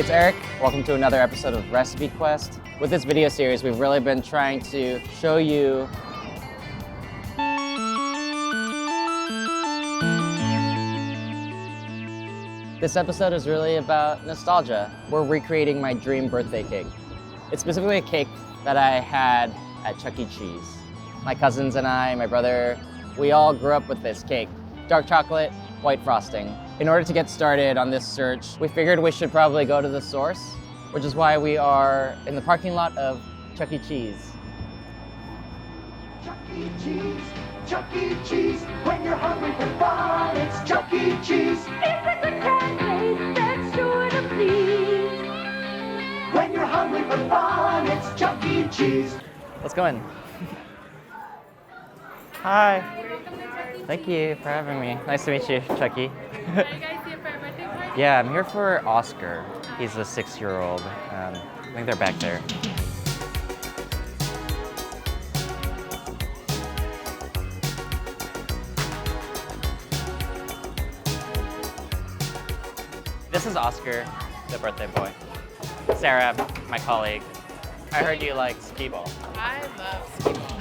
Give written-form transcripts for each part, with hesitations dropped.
it's Eric. Welcome to another episode of Recipe Quest. With this video series, we've really been trying to show you This episode is really about nostalgia. We're recreating my dream birthday cake. It's specifically a cake that I had at Chuck E. Cheese. My cousins and I, my brother, we all grew up with this cake. Dark chocolate, white frosting. In order to get started on this search, we figured we should probably go to the source, which is why we are in the parking lot of Chuck E. Cheese. Chuck E. Cheese, Chuck E. Cheese, when you're hungry for fun, it's Chuck E. Cheese. It's a good time place that's sure to please. When you're hungry for fun, it's Chuck E. Cheese. Let's go in. Hi. Thank you for having me. Nice to meet you, Chucky. Are you guys here for a birthday party? Yeah, I'm here for Oscar. He's a 6-year-old. I think they're back there. This is Oscar, the birthday boy. Sarah, my colleague. I heard you like skee ball. I love skee ball.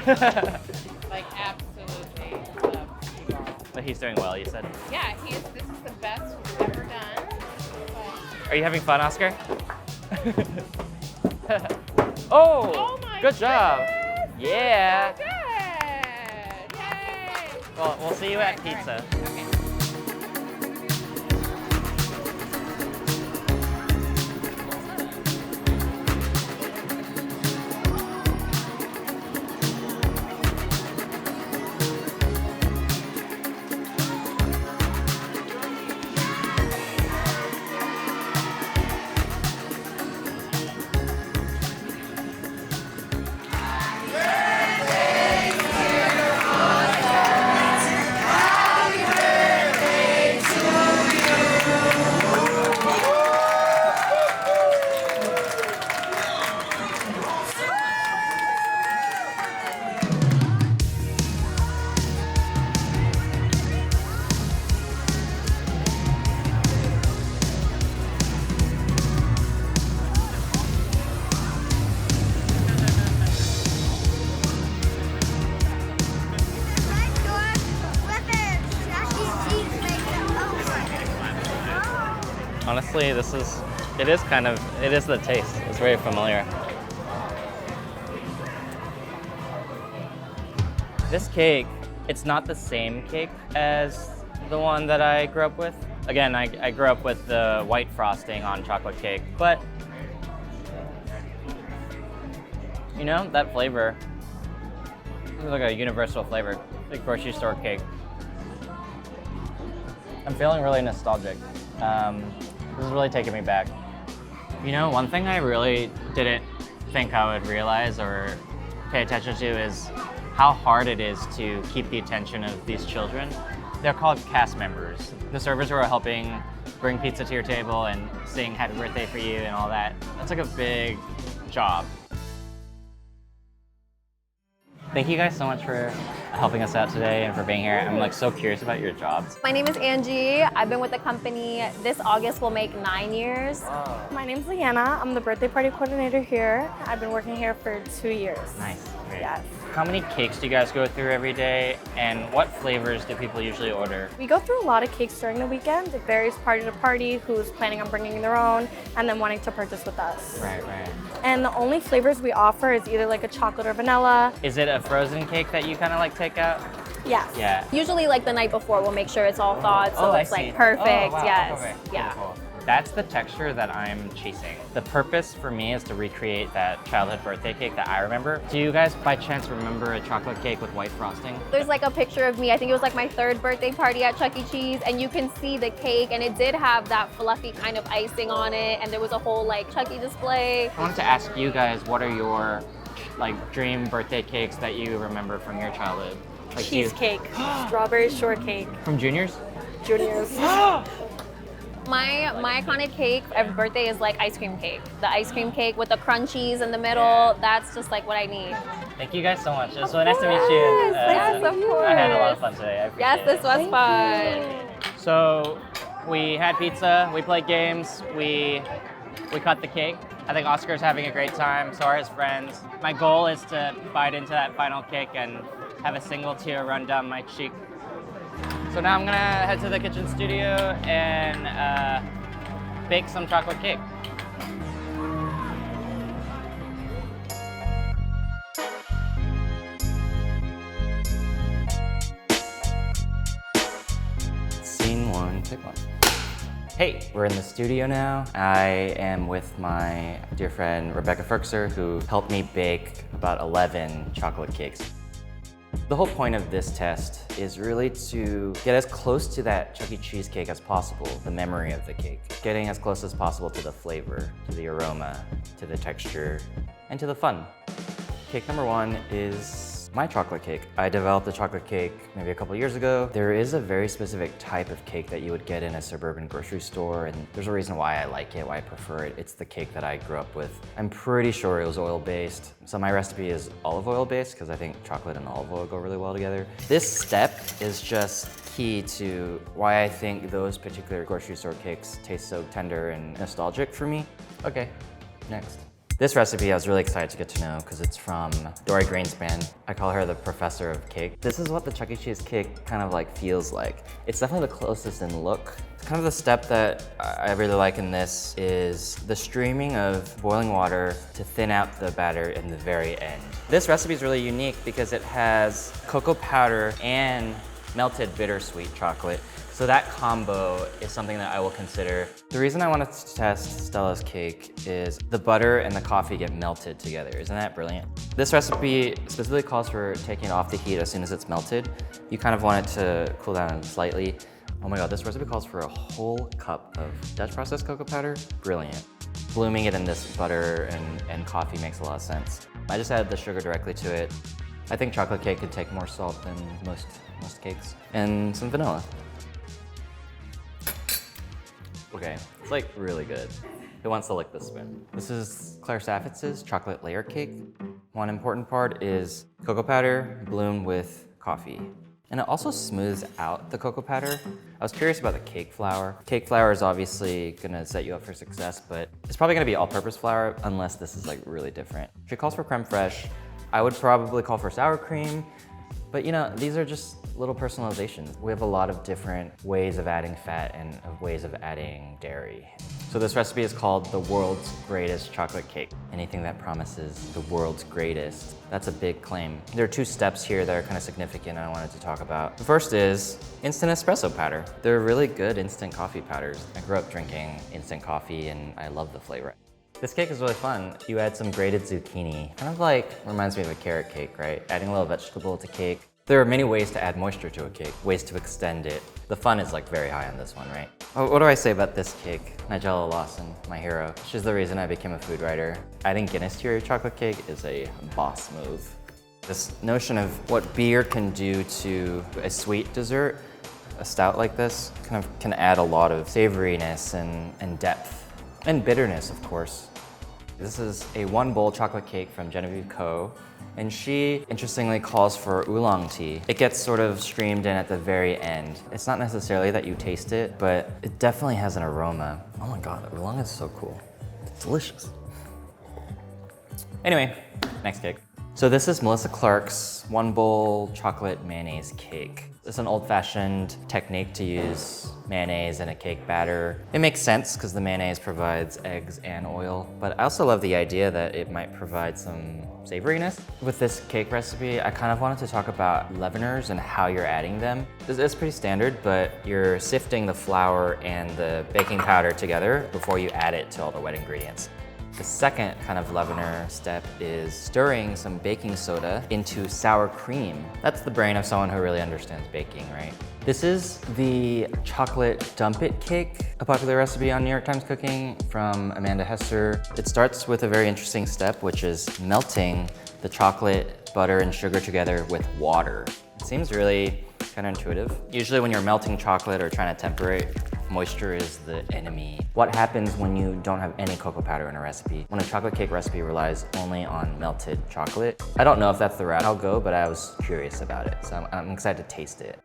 Like, absolutely love skee ball. But he's doing well, you said. Yeah, this is the best we've ever done. Are you having fun, Oscar? Oh my good job. goodness. Yeah. Good. Yay. Well, we'll see you at All right, pizza. Okay. Honestly, it is the taste. It's very familiar. This cake, it's not the same cake as the one that I grew up with. Again, I grew up with the white frosting on chocolate cake, but you know, that flavor, it's like a universal flavor, like grocery store cake. I'm feeling really nostalgic. This is really taking me back. You know, one thing I really didn't think I would realize or pay attention to is how hard it is to keep the attention of these children. They're called cast members. The servers who are helping bring pizza to your table and sing happy birthday for you and all that. That's like a big job. Thank you guys so much for helping us out today and for being here. I'm like so curious about your jobs. My name is Angie. I've been with the company. This August will make 9 years. Wow. My name's Leanna. I'm the birthday party coordinator here. I've been working here for 2 years. Nice. Great. Yes. How many cakes do you guys go through every day, and what flavors do people usually order? We go through a lot of cakes during the weekend. It varies party to party, who's planning on bringing their own, and then wanting to purchase with us. Right, right. And the only flavors we offer is either like a chocolate or vanilla. Is it a frozen cake that you kind of like take out? Yes. Yeah. Usually like the night before, we'll make sure it's all thawed so Oh, it's I see. like perfect. Oh, wow. Yes. Perfect. Yeah. Cool, cool. That's the texture that I'm chasing. The purpose for me is to recreate that childhood birthday cake that I remember. Do you guys by chance remember a chocolate cake with white frosting? There's like a picture of me. I think it was like my 3rd birthday party at Chuck E. Cheese, and you can see the cake, and it did have that fluffy kind of icing on it, and there was a whole like Chuck E. display. I wanted to ask you guys, what are your like dream birthday cakes that you remember from your childhood? Like Cheesecake, strawberry shortcake, from juniors? juniors. My iconic cake every birthday is like ice cream cake. The ice cream cake with the crunchies in the middle, that's just like what I need. Thank you guys so much. It was so nice to meet you. Yes, of course. I had a lot of fun today. I appreciate Yes, this it. was fun. So we had pizza, we played games, we We cut the cake. I think Oscar's having a great time, so are his friends. My goal is to bite into that final cake and have a single tear run down my cheek. So now I'm gonna head to the kitchen studio and bake some chocolate cake. Scene one, pick one. Hey, we're in the studio now. I am with my dear friend Rebecca Ferkser, who helped me bake about 11 chocolate cakes. The whole point of this test is really to get as close to that Chuck E. Cheese cake as possible, the memory of the cake. Getting as close as possible to the flavor, to the aroma, to the texture, and to the fun. Cake number one is my chocolate cake. I developed a chocolate cake maybe a couple years ago. There is a very specific type of cake that you would get in a suburban grocery store, and there's a reason why I like it, why I prefer it. It's the cake that I grew up with. I'm pretty sure it was oil-based. So my recipe is olive oil-based because I think chocolate and olive oil go really well together. This step is just key to why I think those particular grocery store cakes taste so tender and nostalgic for me. Okay, next. This recipe I was really excited to get to know because it's from Dory Greenspan. I call her the professor of cake. This is what the Chuck E. Cheese cake kind of like feels like. It's definitely the closest in look. Kind of the step that I really like in this is the streaming of boiling water to thin out the batter in the very end. This recipe is really unique because it has cocoa powder and melted bittersweet chocolate. So that combo is something that I will consider. The reason I wanted to test Stella's cake is the butter and the coffee get melted together. Isn't that brilliant? This recipe specifically calls for taking it off the heat as soon as it's melted. You kind of want it to cool down slightly. Oh my God, this recipe calls for a whole cup of Dutch processed cocoa powder. Brilliant. Blooming it in this butter and coffee makes a lot of sense. I just added the sugar directly to it. I think chocolate cake could take more salt than most cakes. And some vanilla. Okay, it's like really good. Who wants to lick this spoon? This is Claire Saffitz's chocolate layer cake. One important part is cocoa powder bloomed with coffee. And it also smooths out the cocoa powder. I was curious about the cake flour. Cake flour is obviously gonna set you up for success, but it's probably gonna be all-purpose flour unless this is like really different. She calls for creme fraiche. I would probably call for sour cream, but you know, these are just little personalizations. We have a lot of different ways of adding fat and ways of adding dairy. So this recipe is called the world's greatest chocolate cake. Anything that promises the world's greatest, that's a big claim. There are two steps here that are kind of significant and I wanted to talk about. The first is instant espresso powder. They're really good instant coffee powders. I grew up drinking instant coffee and I love the flavor. This cake is really fun. You add some grated zucchini. Kind of like reminds me of a carrot cake, right? Adding a little vegetable to cake. There are many ways to add moisture to a cake, ways to extend it. The fun is like very high on this one, right? What do I say about this cake? Nigella Lawson, my hero. She's the reason I became a food writer. Adding Guinness to your chocolate cake is a boss move. This notion of what beer can do to a sweet dessert, a stout like this, kind of can add a lot of savoriness and depth. And bitterness, of course. This is a 1-bowl chocolate cake from Genevieve Co. And she, interestingly, calls for oolong tea. It gets sort of streamed in at the very end. It's not necessarily that you taste it, but it definitely has an aroma. Oh my God, oolong is so cool. It's delicious. Anyway, next cake. So this is Melissa Clark's 1-bowl chocolate mayonnaise cake. It's an old-fashioned technique to use mayonnaise in a cake batter. It makes sense because the mayonnaise provides eggs and oil, but I also love the idea that it might provide some savoriness. With this cake recipe, I kind of wanted to talk about leaveners and how you're adding them. It's pretty standard, but you're sifting the flour and the baking powder together before you add it to all the wet ingredients. The second kind of leavener step is stirring some baking soda into sour cream. That's the brain of someone who really understands baking, right? This is the chocolate dump it cake, a popular recipe on New York Times Cooking from Amanda Hester. It starts with a very interesting step, which is melting the chocolate, butter, and sugar together with water. It seems really counterintuitive. Usually when you're melting chocolate or trying to temper it, moisture is the enemy. What happens when you don't have any cocoa powder in a recipe? When a chocolate cake recipe relies only on melted chocolate? I don't know if that's the route I'll go, but I was curious about it, so I'm excited to taste it.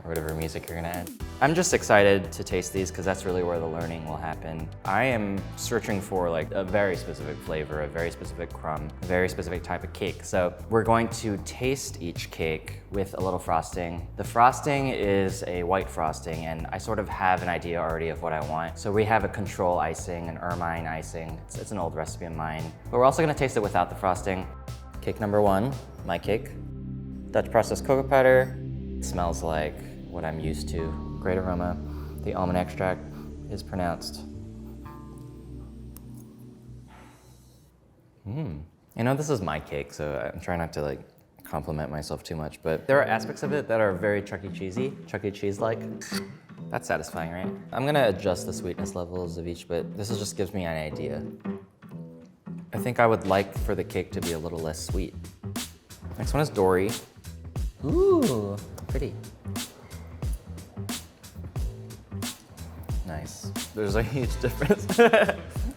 or whatever music you're gonna add. I'm just excited to taste these because that's really where the learning will happen. I am searching for like a very specific flavor, a very specific crumb, a very specific type of cake. So we're going to taste each cake with a little frosting. The frosting is a white frosting, and I sort of have an idea already of what I want. So we have a control icing, an ermine icing. It's an old recipe of mine. But we're also gonna taste it without the frosting. Cake number one, my cake. Dutch processed cocoa powder. It smells like what I'm used to. Great aroma. The almond extract is pronounced. You know, this is my cake, so I'm trying not to like compliment myself too much, but there are aspects of it that are very Chuck E. Cheese-like. That's satisfying, right? I'm gonna adjust the sweetness levels of each, but this just gives me an idea. I think I would like for the cake to be a little less sweet. Next one is Dory. Ooh, pretty. Nice. There's a huge difference.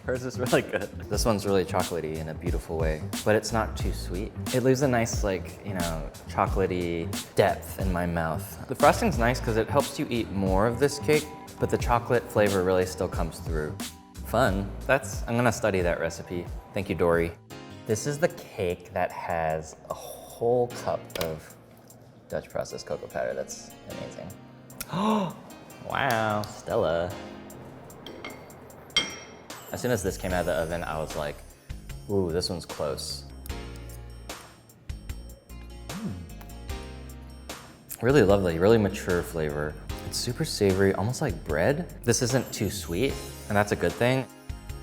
Hers is really good. This one's really chocolatey in a beautiful way, but it's not too sweet. It leaves a nice, like, you know, chocolatey depth in my mouth. The frosting's nice because it helps you eat more of this cake, but the chocolate flavor really still comes through. Fun. I'm gonna study that recipe. Thank you, Dory. This is the cake that has a whole cup of Dutch processed cocoa powder. That's amazing. Oh, wow, Stella. As soon as this came out of the oven, I was like, ooh, this one's close. Really lovely, really mature flavor. It's super savory, almost like bread. This isn't too sweet, and that's a good thing.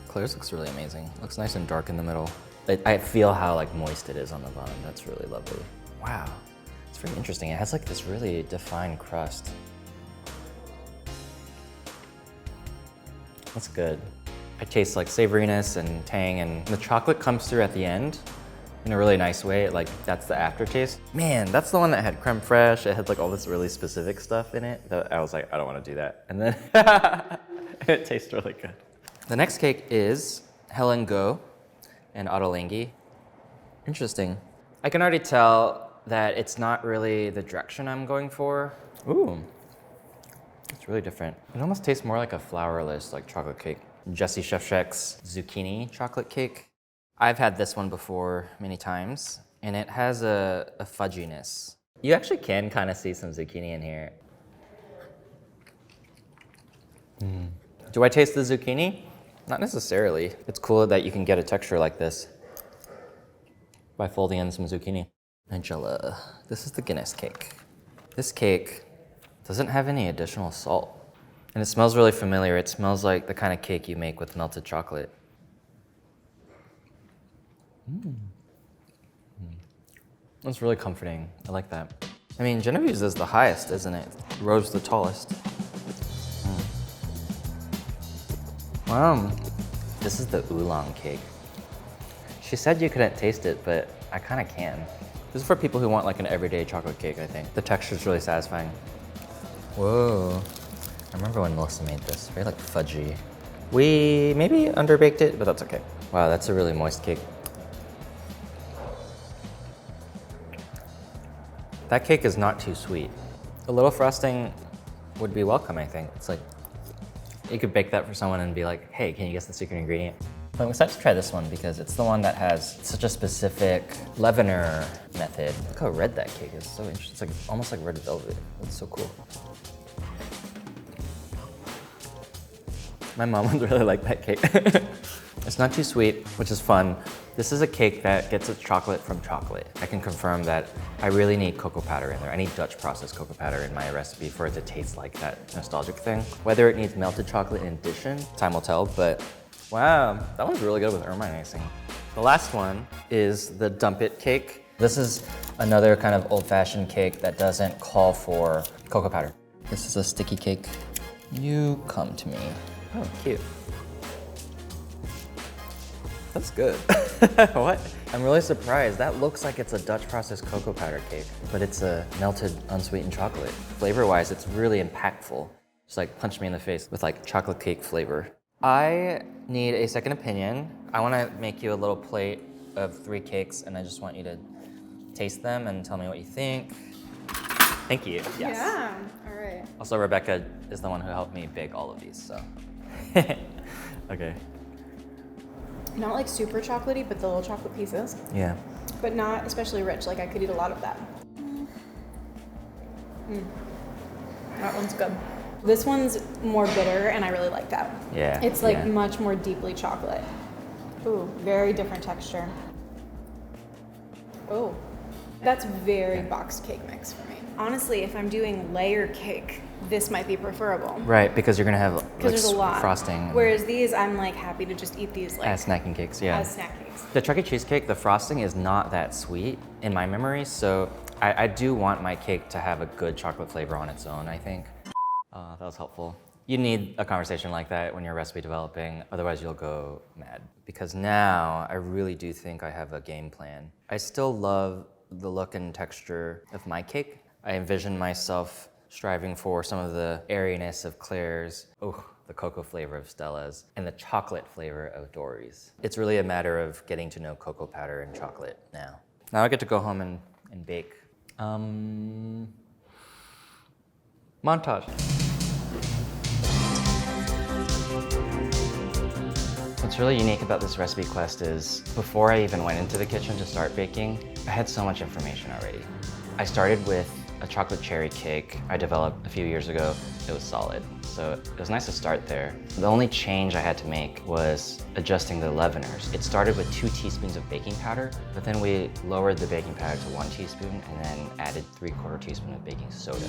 Claire's looks really amazing. Looks nice and dark in the middle. I feel how like moist it is on the bottom. That's really lovely. Wow, it's very interesting. It has like this really defined crust. That's good. I taste like savoriness and tang, and the chocolate comes through at the end in a really nice way. Like that's the aftertaste. Man, that's the one that had creme fraiche. It had like all this really specific stuff in it that I was like, I don't want to do that. And then it tastes really good. The next cake is Helen Go and Ottolenghi. Interesting. I can already tell that it's not really the direction I'm going for. Ooh, it's really different. It almost tastes more like a flourless, like chocolate cake. Jessie Shevchuk's zucchini chocolate cake. I've had this one before many times, and it has a fudginess. You actually can kind of see some zucchini in here. Do I taste the zucchini? Not necessarily. It's cool that you can get a texture like this by folding in some zucchini. Angela, this is the Guinness cake. This cake doesn't have any additional salt. And it smells really familiar. It smells like the kind of cake you make with melted chocolate. That's really comforting. I like that. I mean, Genevieve's is the highest, isn't it? Rose's the tallest. Wow. This is the oolong cake. She said you couldn't taste it, but I kind of can. This is for people who want like an everyday chocolate cake, I think. The texture's really satisfying. Whoa. I remember when Melissa made this, very like fudgy. We maybe underbaked it, but that's okay. Wow, that's a really moist cake. That cake is not too sweet. A little frosting would be welcome, I think. It's like, you could bake that for someone and be like, hey, can you guess the secret ingredient? But I'm excited to try this one because it's the one that has such a specific leavener method. Look how red that cake is, so interesting. It's like almost like red velvet. It's so cool. My mom would really like that cake. It's not too sweet, which is fun. This is a cake that gets its chocolate from chocolate. I can confirm that I really need cocoa powder in there. I need Dutch processed cocoa powder in my recipe for it to taste like that nostalgic thing. Whether it needs melted chocolate in addition, time will tell, but wow, that one's really good with ermine icing. The last one is the Dump It cake. This is another kind of old-fashioned cake that doesn't call for cocoa powder. This is a sticky cake. You come to me. Oh, cute. That's good. What? I'm really surprised. That looks like it's a Dutch processed cocoa powder cake, but it's a melted unsweetened chocolate. Flavor-wise, it's really impactful. Just like punch me in the face with like chocolate cake flavor. I need a second opinion. I want to make you a little plate of 3 cakes, and I just want you to taste them and tell me what you think. Thank you. Yes. Yeah. All right. Also, Rebecca is the one who helped me bake all of these, so. Okay. Not like super chocolatey, but the little chocolate pieces. Yeah. But not especially rich. Like I could eat a lot of that. That one's good. This one's more bitter, and I really like that. Yeah. It's like yeah. much more deeply chocolate. Ooh, very different texture. Oh, that's very boxed cake mix for me. Honestly, if I'm doing layer cake, this might be preferable. Right, because you're gonna have Because there's a lot. frosting. Whereas these, I'm like happy to just eat these like As snacking cakes, yeah. as snack cakes. The Chuck E. Cheese cake, the frosting is not that sweet in my memory, so I do want my cake to have a good chocolate flavor on its own, I think. That was helpful. You need a conversation like that when you're recipe developing, otherwise you'll go mad. Because now I really do think I have a game plan. I still love the look and texture of my cake. I envision myself striving for some of the airiness of Claire's, the cocoa flavor of Stella's, and the chocolate flavor of Dory's. It's really a matter of getting to know cocoa powder and chocolate now. Now I get to go home and bake. Montage. What's really unique about this recipe quest is before I even went into the kitchen to start baking, I had so much information already. I started with a chocolate cherry cake I developed a few years ago. It was solid, so it was nice to start there. The only change I had to make was adjusting the leaveners. It started with 2 teaspoons of baking powder, but then we lowered the baking powder to 1 teaspoon and then added 3/4 teaspoon of baking soda.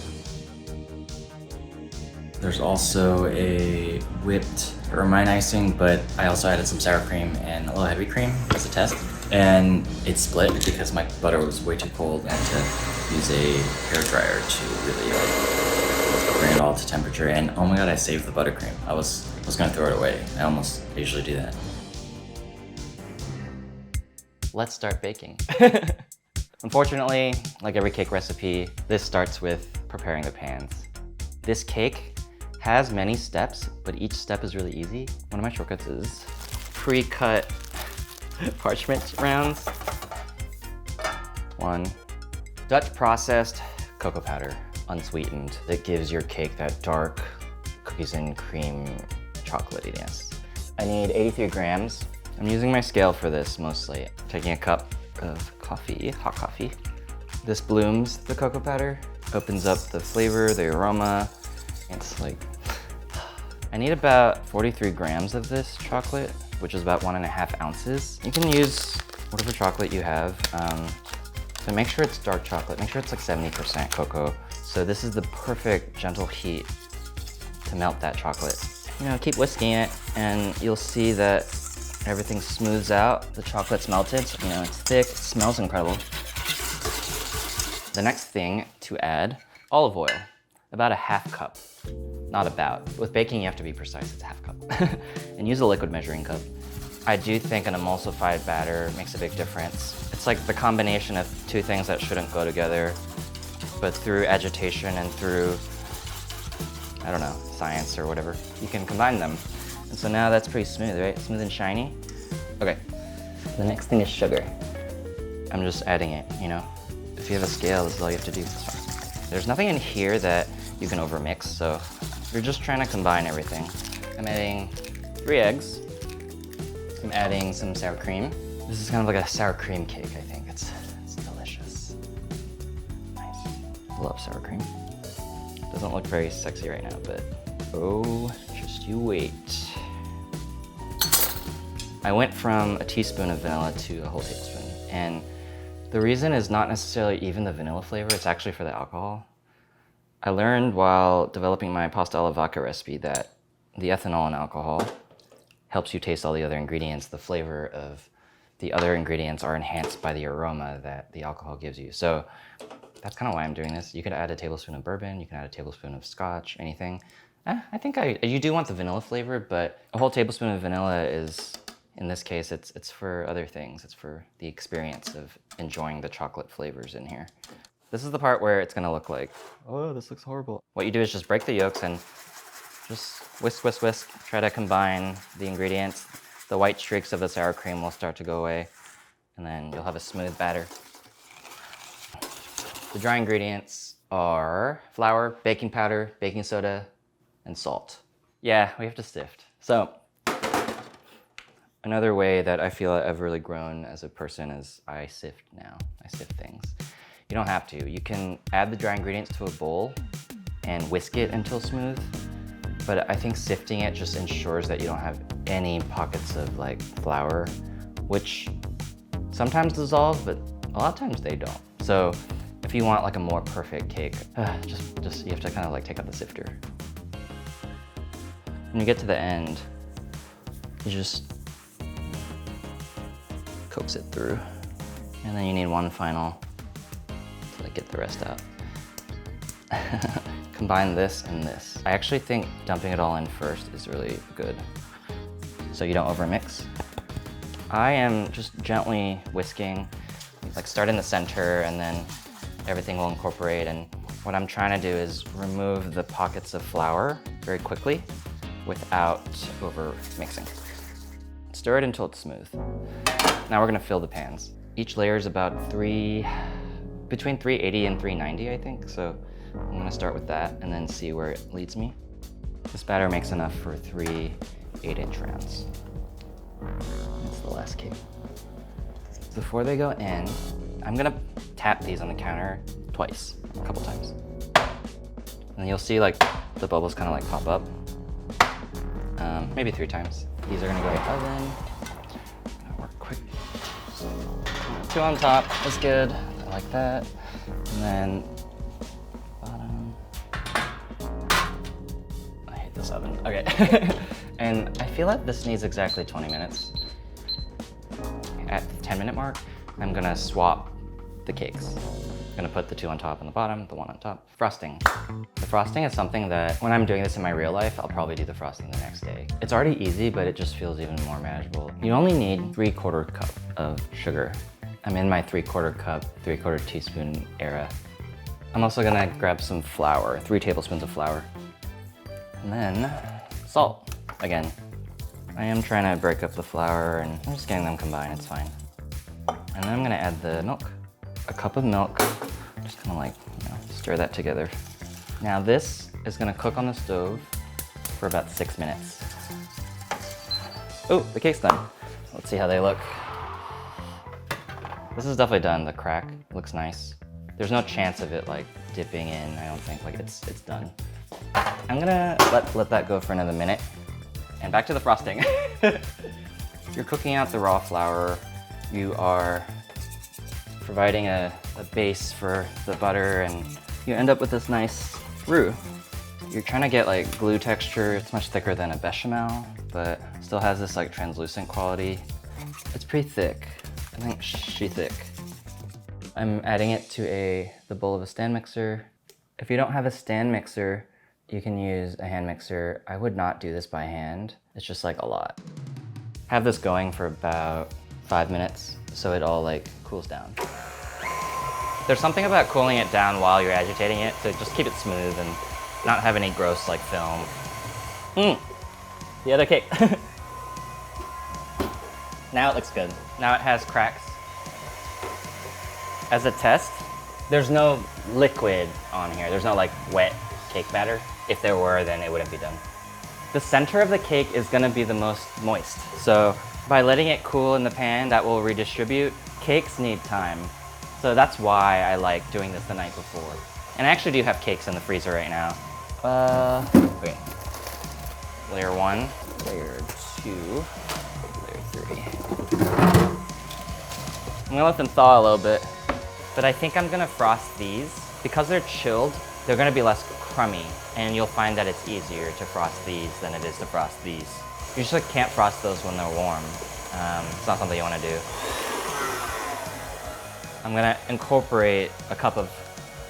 There's also a whipped ermine icing, but I also added some sour cream and a little heavy cream as a test. And it split because my butter was way too cold and I had to use a hair dryer to really bring it all to temperature. And oh my god, I saved the buttercream. I was gonna throw it away. I usually do that. Let's start baking. Unfortunately, like every cake recipe, this starts with preparing the pans. This cake has many steps, but each step is really easy. One of my shortcuts is pre-cut parchment rounds. 1. Dutch processed cocoa powder, unsweetened. That gives your cake that dark cookies and cream chocolatiness. I need 83 grams. I'm using my scale for this mostly. Taking a cup of coffee, hot coffee. This blooms the cocoa powder, opens up the flavor, the aroma. It's like, I need about 43 grams of this chocolate, which is about 1.5 ounces. You can use whatever chocolate you have. So make sure it's dark chocolate. Make sure it's like 70% cocoa. So this is the perfect gentle heat to melt that chocolate. You know, keep whisking it and you'll see that everything smooths out. The chocolate's melted, you know, it's thick, it smells incredible. The next thing to add, olive oil, about a 1/2 cup. Not about. With baking, you have to be precise, it's a 1/2 cup. And use a liquid measuring cup. I do think an emulsified batter makes a big difference. It's like the combination of 2 things that shouldn't go together, but through agitation and through, I don't know, science or whatever, you can combine them. And so now that's pretty smooth, right? Smooth and shiny. Okay, the next thing is sugar. I'm just adding it, you know? If you have a scale, this is all you have to do. There's nothing in here that you can overmix, so you're just trying to combine everything. I'm adding 3 eggs. I'm adding some sour cream. This is kind of like a sour cream cake, I think. It's delicious. Nice. I love sour cream. Doesn't look very sexy right now, but oh, just you wait. I went from a teaspoon of vanilla to a whole tablespoon, and the reason is not necessarily even the vanilla flavor, it's actually for the alcohol. I learned while developing my pasta alla vodka recipe that the ethanol in alcohol helps you taste all the other ingredients. The flavor of the other ingredients are enhanced by the aroma that the alcohol gives you. So that's kind of why I'm doing this. You could add a tablespoon of bourbon, you can add a tablespoon of scotch, anything. I think you do want the vanilla flavor, but a whole tablespoon of vanilla is, in this case, it's for other things. It's for the experience of enjoying the chocolate flavors in here. This is the part where it's gonna look like, oh, this looks horrible. What you do is just break the yolks and just whisk, whisk, whisk. Try to combine the ingredients. The white streaks of the sour cream will start to go away, and then you'll have a smooth batter. The dry ingredients are flour, baking powder, baking soda, and salt. Yeah, we have to sift. So another way that I feel I've really grown as a person is I sift now. I sift things. You don't have to. You can add the dry ingredients to a bowl and whisk it until smooth. But I think sifting it just ensures that you don't have any pockets of like flour, which sometimes dissolve, but a lot of times they don't. So if you want like a more perfect cake, just you have to kind of like take out the sifter. When you get to the end, you just coax it through. And then you need one final to like get the rest out. Combine this and this. I actually think dumping it all in first is really good, so you don't overmix. I am just gently whisking, like start in the center and then everything will incorporate. And what I'm trying to do is remove the pockets of flour very quickly without over mixing. Stir it until it's smooth. Now we're gonna fill the pans. Each layer is about between 380 and 390, I think. So I'm gonna start with that and then see where it leads me. This batter makes enough for 3 8-inch rounds. That's the last cake. Before they go in, I'm gonna tap these on the counter twice, a couple times. And you'll see like the bubbles kind of like pop up. Maybe 3 times. These are gonna go in the oven. Gotta work quick. 2 on top is good. I like that. And then bottom. I hate this oven. Okay. And I feel like this needs exactly 20 minutes. At the 10-minute mark, I'm gonna swap the cakes. I'm gonna put the 2 on top and the bottom, the 1 on top. Frosting. The frosting is something that when I'm doing this in my real life, I'll probably do the frosting the next day. It's already easy, but it just feels even more manageable. You only need 3/4 cup of sugar. I'm in my 3/4 cup, 3/4 teaspoon era. I'm also gonna grab some flour, 3 tablespoons of flour. And then salt, again. I am trying to break up the flour and I'm just getting them combined, it's fine. And then I'm gonna add the milk. A cup of milk, just kind of like, stir that together. Now this is gonna cook on the stove for about 6 minutes. Oh, the cake's done. Let's see how they look. This is definitely done, the crack looks nice. There's no chance of it like dipping in, I don't think, like it's done. I'm gonna let that go for another minute. And back to the frosting. You're cooking out the raw flour. You are providing a base for the butter and you end up with this nice roux. You're trying to get like glue texture. It's much thicker than a bechamel, but still has this like translucent quality. It's pretty thick. I think she thick. I'm adding it to the bowl of a stand mixer. If you don't have a stand mixer, you can use a hand mixer. I would not do this by hand. It's just like a lot. Have this going for about 5 minutes so it all like cools down. There's something about cooling it down while you're agitating it to just keep it smooth and not have any gross like film. The other cake. Now it looks good. Now it has cracks. As a test, there's no liquid on here. There's no like wet cake batter. If there were, then it wouldn't be done. The center of the cake is gonna be the most moist. So by letting it cool in the pan, that will redistribute. Cakes need time. So that's why I like doing this the night before. And I actually do have cakes in the freezer right now. Wait. Layer 1, layer 2, layer 3. I'm gonna let them thaw a little bit, but I think I'm gonna frost these. Because they're chilled, they're gonna be less crummy, and you'll find that it's easier to frost these than it is to frost these. You just like can't frost those when they're warm. It's not something you wanna do. I'm gonna incorporate a cup of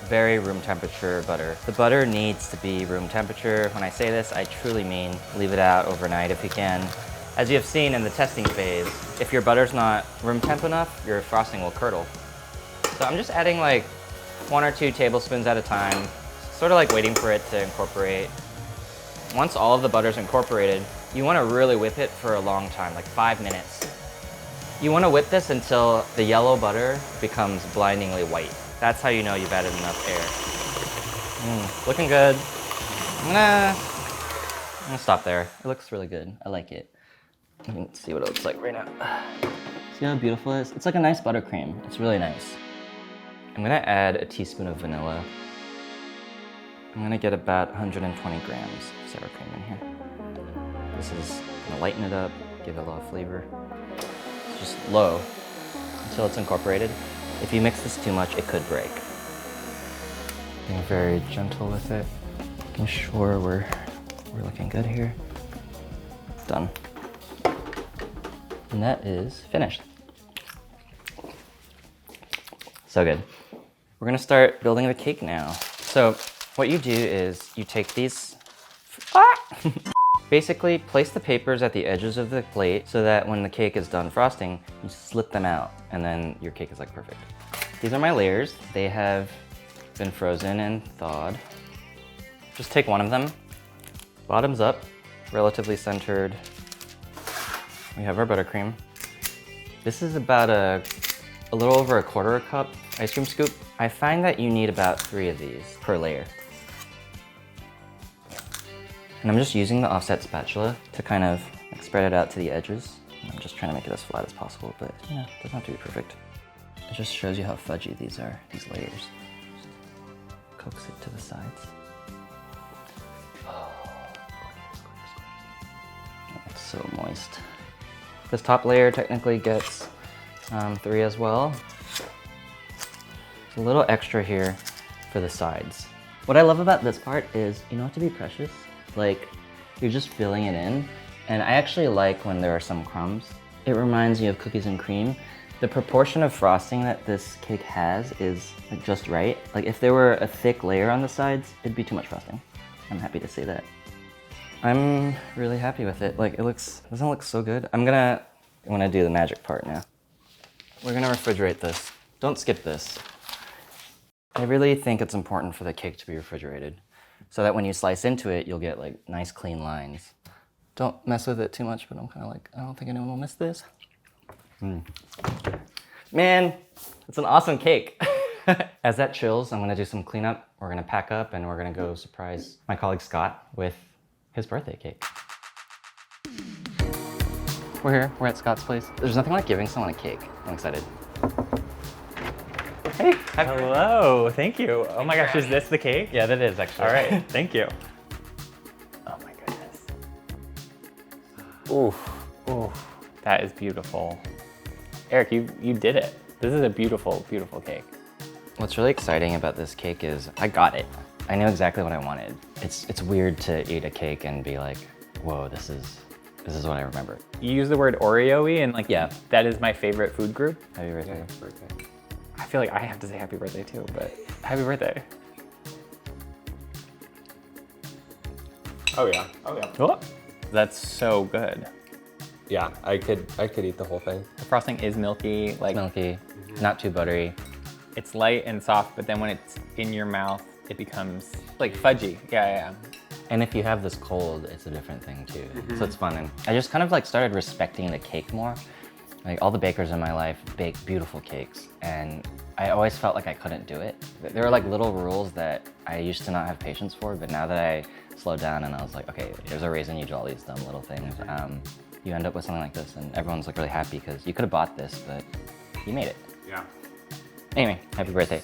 very room temperature butter. The butter needs to be room temperature. When I say this, I truly mean leave it out overnight if you can. As you have seen in the testing phase, if your butter's not room temp enough, your frosting will curdle. So I'm just adding like 1 or 2 tablespoons at a time, sort of like waiting for it to incorporate. Once all of the butter's incorporated, you want to really whip it for a long time, like 5 minutes. You want to whip this until the yellow butter becomes blindingly white. That's how you know you've added enough air. Looking good. I'm gonna stop there. It looks really good. I like it. You can see what it looks like right now. See how beautiful it is? It's like a nice buttercream. It's really nice. I'm gonna add a teaspoon of vanilla. I'm gonna get about 120 grams of sour cream in here. This is gonna lighten it up, give it a lot of flavor. It's just low until it's incorporated. If you mix this too much, it could break. Being very gentle with it, making sure we're looking good here. Done. And that is finished. So good. We're gonna start building the cake now. So what you do is you take these, basically place the papers at the edges of the plate so that when the cake is done frosting, you slip them out and then your cake is like perfect. These are my layers. They have been frozen and thawed. Just take one of them, bottoms up, relatively centered. We have our buttercream. This is about a little over 1/4 cup ice cream scoop. I find that you need about 3 of these per layer. And I'm just using the offset spatula to kind of like spread it out to the edges. I'm just trying to make it as flat as possible, but you know, it doesn't have to be perfect. It just shows you how fudgy these are, these layers. Just coax it to the sides. Oh, it's so moist. This top layer technically gets 3 as well. A little extra here for the sides. What I love about this part is you don't have to be precious. Like, you're just filling it in. And I actually like when there are some crumbs. It reminds me of cookies and cream. The proportion of frosting that this cake has is like just right. Like if there were a thick layer on the sides, it'd be too much frosting. I'm happy to say that. I'm really happy with it. Like doesn't it look so good? I'm gonna do the magic part now. We're gonna refrigerate this. Don't skip this. I really think it's important for the cake to be refrigerated so that when you slice into it, you'll get like nice clean lines. Don't mess with it too much, but I'm kind of like, I don't think anyone will miss this. Man, it's an awesome cake. As that chills, I'm gonna do some cleanup. We're gonna pack up and we're gonna go surprise my colleague Scott with his birthday cake. We're here, we're at Scott's place. There's nothing like giving someone a cake. I'm excited. Hey, hello, thank you. Oh my gosh, is this the cake? Yeah, that is actually. All right, thank you. Oh my goodness. Oof, oof, that is beautiful. Eric, you did it. This is a beautiful, beautiful cake. What's really exciting about this cake is I got it. I knew exactly what I wanted. It's weird to eat a cake and be like, whoa, this is what I remember. You use the word Oreo-y and like, yeah, that is my favorite food group. Happy birthday. Yeah, I feel like I have to say happy birthday too, but happy birthday. Oh yeah, oh yeah. Oh, that's so good. Yeah, I could eat the whole thing. The frosting is milky, like Milky, not too buttery. it's light and soft, but then when it's in your mouth, it becomes like fudgy. Yeah. And if you have this cold, it's a different thing too. So it's fun. And I just kind of like started respecting the cake more. Like all the bakers in my life bake beautiful cakes, and I always felt like I couldn't do it. There were like little rules that I used to not have patience for, but now that I slowed down and I was like, okay, there's a reason you do all these dumb little things. You end up with something like this, and everyone's like really happy because you could have bought this, but you made it. Yeah. Anyway, happy birthday.